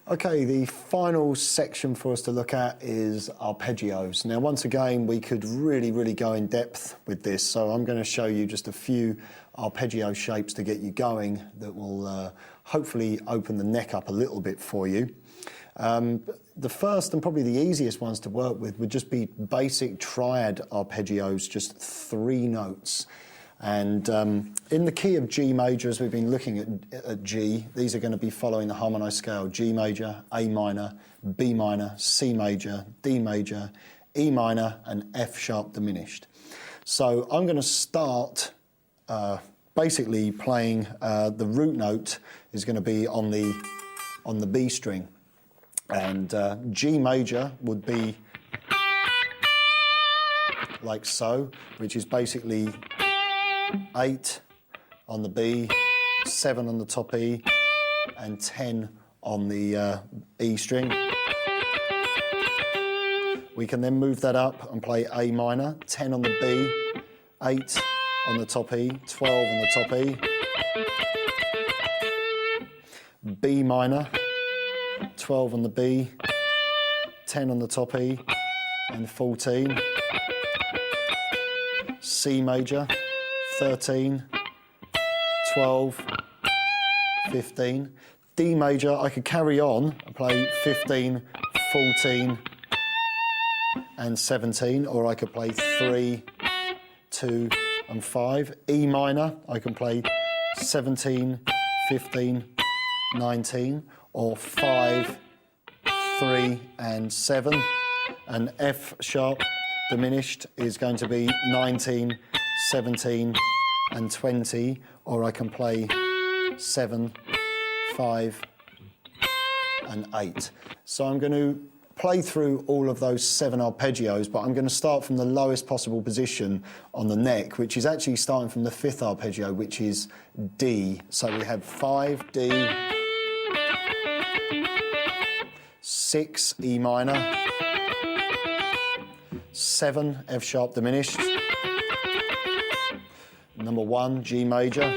Okay, the final section for us to look at is arpeggios. Now, once again, we could really go in depth with this, so I'm going to show you just a few arpeggio shapes to get you going that will hopefully open the neck up a little bit for you. The first and probably the easiest ones to work with would just be basic triad arpeggios, just 3 notes. And in the key of G major, as we've been looking at G, these are going to be following the harmonised scale: G major, A minor, B minor, C major, D major, E minor, and F sharp diminished. So I'm going to start basically playing the root note is going to be on the B string, and G major would be like so, which is basically 8 on the B, 7 on the top E, and 10 on the E string. We can then move that up and play A minor, 10 on the B, 8 on the top E, 12 on the top E, B minor, 12 on the B, 10 on the top E, and 14, C major, 13, 12, 15. D major, I could carry on and play 15, 14, and 17, or I could play 3, 2, and 5. E minor, I can play 17, 15, 19, or 5, 3, and 7. And F sharp diminished is going to be 19, 17 and 20, or I can play 7, 5 and 8. So I'm going to play through all of those 7 arpeggios, but I'm going to start from the lowest possible position on the neck, which is actually starting from the 5th arpeggio, which is D. So we have 5, D, 6, E minor, 7, F sharp diminished, number 1, G major,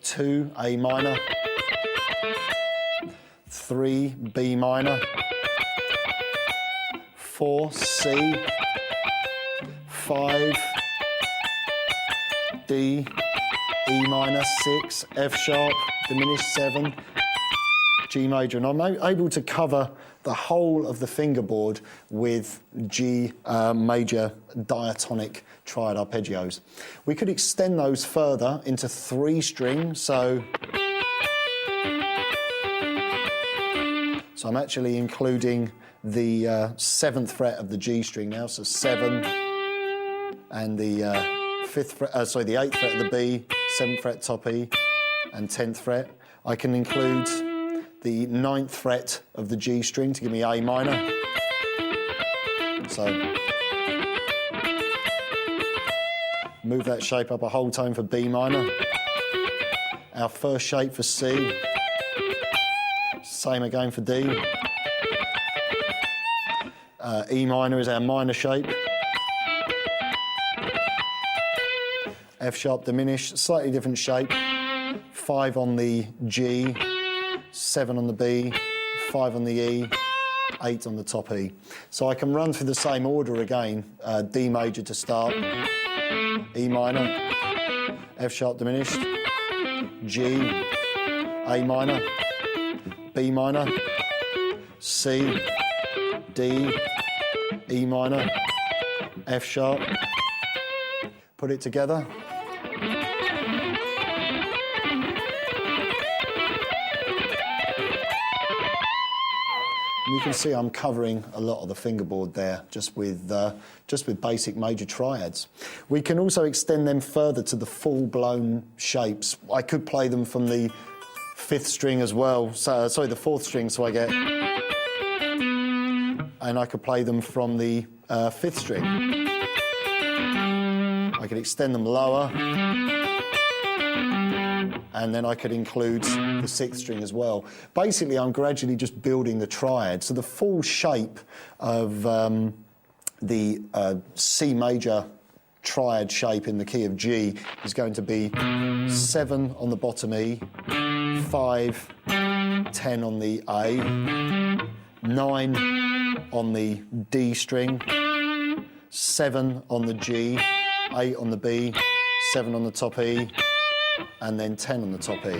2, A minor, 3, B minor, 4, C, 5, D, E minor, 6, F sharp, diminished, 7, G major. And I'm able to cover the whole of the fingerboard with G major diatonic triad arpeggios. We could extend those further into 3 strings, so I'm actually including the 7th fret of the G string now, so 7, and the 8th fret of the B, 7th fret top E, and 10th fret. I can include the 9th fret of the G string to give me A minor. So move that shape up a whole tone for B minor. Our first shape for C. Same again for D. E minor is our minor shape. F sharp diminished, slightly different shape. 5 on the G, 7 on the B, 5 on the E, 8 on the top E. So I can run through the same order again. D major to start, E minor, F sharp diminished, G, A minor, B minor, C, D, E minor, F sharp. Put it together. You can see I'm covering a lot of the fingerboard there just with basic major triads. We can also extend them further to the full-blown shapes. I could play them from the 5th string as well, so, sorry, the 4th string, so I get, and I could play them from the 5th string. I could extend them lower, and then I could include the 6th string as well. Basically, I'm gradually just building the triad. So the full shape of the C major triad shape in the key of G is going to be 7 on the bottom E, 5, 10 on the A, 9 on the D string, 7 on the G, 8 on the B, 7 on the top E, and then 10 on the top E.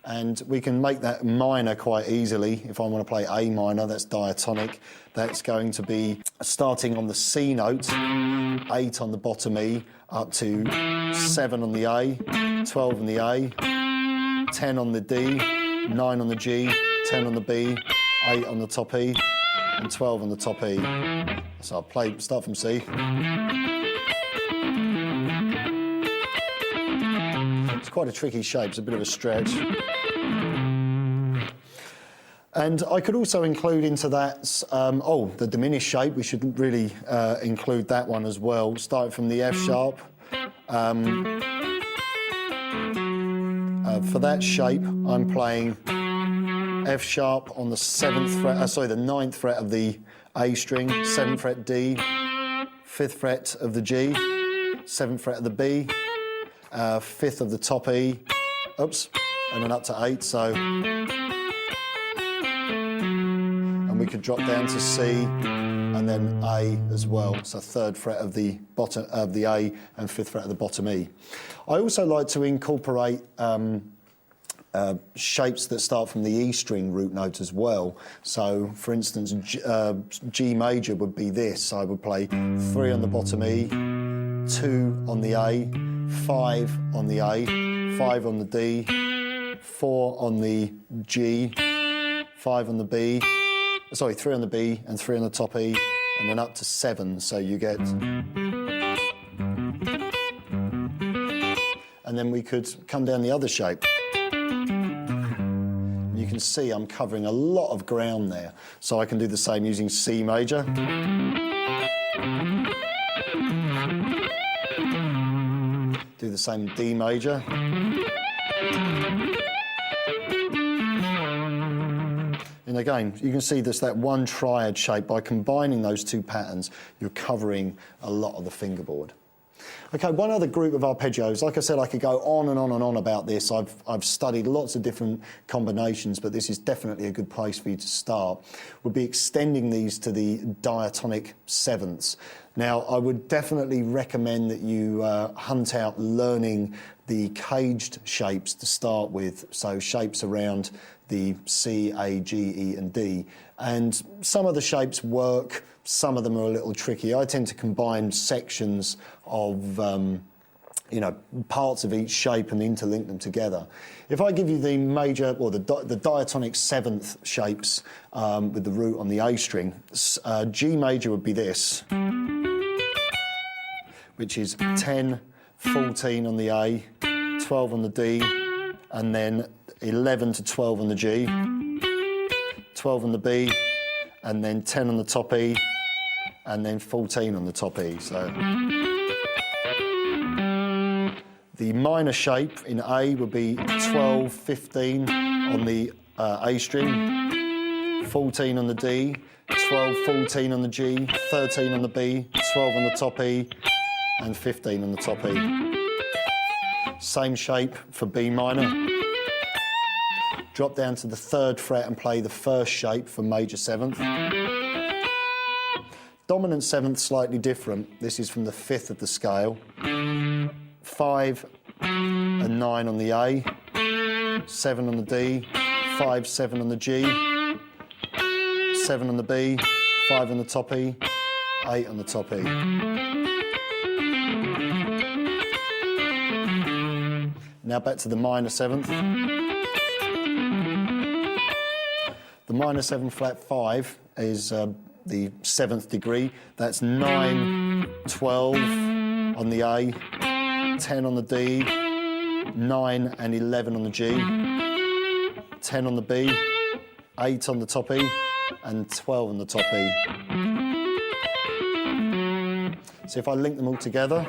And we can make that minor quite easily. If I want to play A minor, that's diatonic. That's going to be starting on the C note, 8 on the bottom E, up to 7 on the A, 12 on the A, 10 on the D, 9 on the G, 10 on the B, 8 on the top E, and 12 on the top E. So I'll start from C. It's quite a tricky shape, it's a bit of a stretch. And I could also include into that, the diminished shape. We should really include that one as well. Starting from the F sharp. For that shape, I'm playing F sharp on the 7th fret, the 9th fret of the A string, 7th fret D, 5th fret of the G, 7th fret of the B, 5th of the top E, and then up to 8, so. And we could drop down to C and then A as well, so 3rd fret of the bottom of the A and 5th fret of the bottom E. I also like to incorporate shapes that start from the E string root note as well. So, for instance, G major would be this. I would play 3 on the bottom E, 2 on the A, 5 on the A, 5 on the D, 4 on the G, 5 on the B, 3 on the B and 3 on the top E, and then up to 7. So you get... And then we could come down the other shape. You can see I'm covering a lot of ground there. So I can do the same using C major. Do the same D major. And again, you can see there's that one triad shape. By combining those two patterns, you're covering a lot of the fingerboard. Okay, one other group of arpeggios. Like I said, I could go on and on and on about this. I've studied lots of different combinations, but this is definitely a good place for you to start. We'll be extending these to the diatonic sevenths. Now, I would definitely recommend that you hunt out learning the caged shapes to start with, so shapes around the C, A, G, E and D. And some of the shapes work, some of them are a little tricky. I tend to combine sections of parts of each shape and interlink them together. If I give you the major, or the diatonic seventh shapes with the root on the A string, G major would be this, which is 10, 14 on the A, 12 on the D, and then 11 to 12 on the G, 12 on the B, and then 10 on the top E, and then 14 on the top E. So the minor shape in A would be 12, 15 on the A string, 14 on the D, 12, 14 on the G, 13 on the B, 12 on the top E, and 15 on the top E. Same shape for B minor. Drop down to the 3rd fret and play the first shape for major seventh. Dominant seventh, slightly different. This is from the 5th of the scale. 5 and 9 on the A, 7 on the D, 5, 7 on the G, 7 on the B, 5 on the top E, 8 on the top E. Now back to the minor seventh. The minor 7 flat 5 is the 7th degree. That's 9, 12 on the A, 10 on the D, 9 and 11 on the G, 10 on the B, 8 on the top E, and 12 on the top E. So if I link them all together,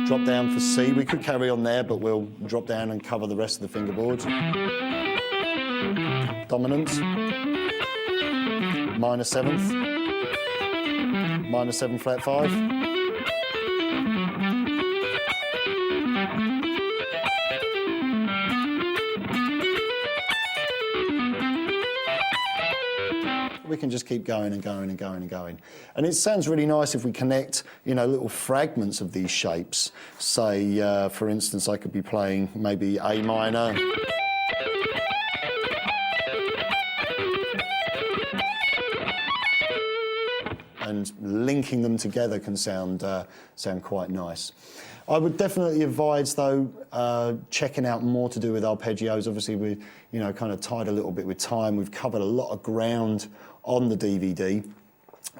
drop down for C. We could carry on there, but we'll drop down and cover the rest of the fingerboard. Dominant, minor seventh, minor 7 flat 5. We can just keep going and going and going and going. And it sounds really nice if we connect, you know, little fragments of these shapes. Say, for instance, I could be playing maybe A minor. And linking them together can sound quite nice. I would definitely advise, though, checking out more to do with arpeggios. Obviously, we, you know, kind of tied a little bit with time. We've covered a lot of ground on the DVD.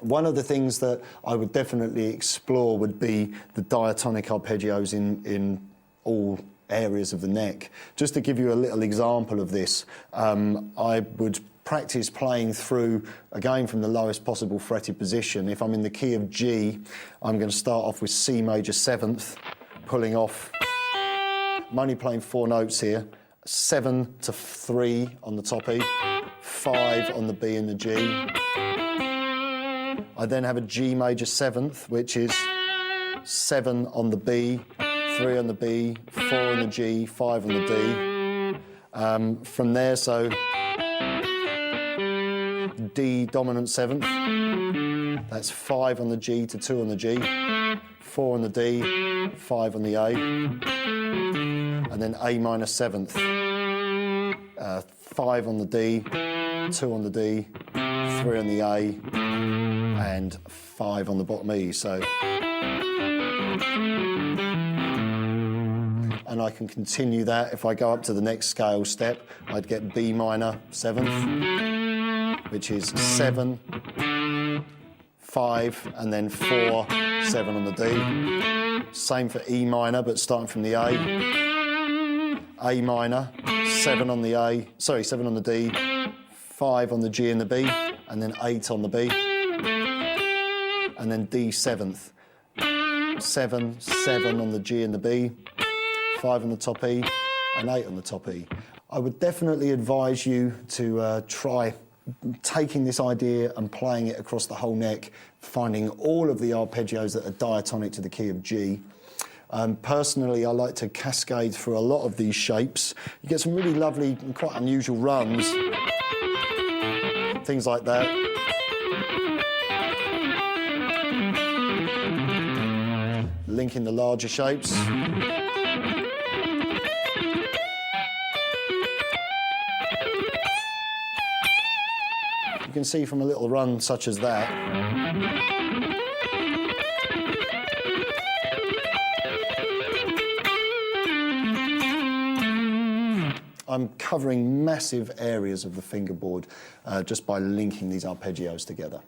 One of the things that I would definitely explore would be the diatonic arpeggios in all areas of the neck. Just to give you a little example of this, I would practice playing through, again from the lowest possible fretted position. If I'm in the key of G, I'm going to start off with C major 7th, pulling off, I'm only playing 4 notes here, 7 to 3 on the top E, 5 on the B and the G. I then have a G major 7th, which is 7 on the B, 3 on the B, 4 on the G, 5 on the D. From there, so D dominant 7th, that's 5 on the G to 2 on the G, 4 on the D, 5 on the A, and then A minor 7th, 5 on the D, 2 on the D, 3 on the A, and 5 on the bottom E. So, and I can continue that. If I go up to the next scale step, I'd get B minor 7th, which is 7, 5, and then 4, 7 on the D. Same for E minor, but starting from the A. A minor, 7 on the A, sorry, 7 on the D, 5 on the G and the B, and then 8 on the B. And then D 7th, 7, 7 on the G and the B, 5 on the top E, and 8 on the top E. I would definitely advise you to try taking this idea and playing it across the whole neck, finding all of the arpeggios that are diatonic to the key of G. Personally, I like to cascade through a lot of these shapes. You get some really lovely and quite unusual runs, things like that. Linking the larger shapes. You can see from a little run such as that, I'm covering massive areas of the fingerboard just by linking these arpeggios together.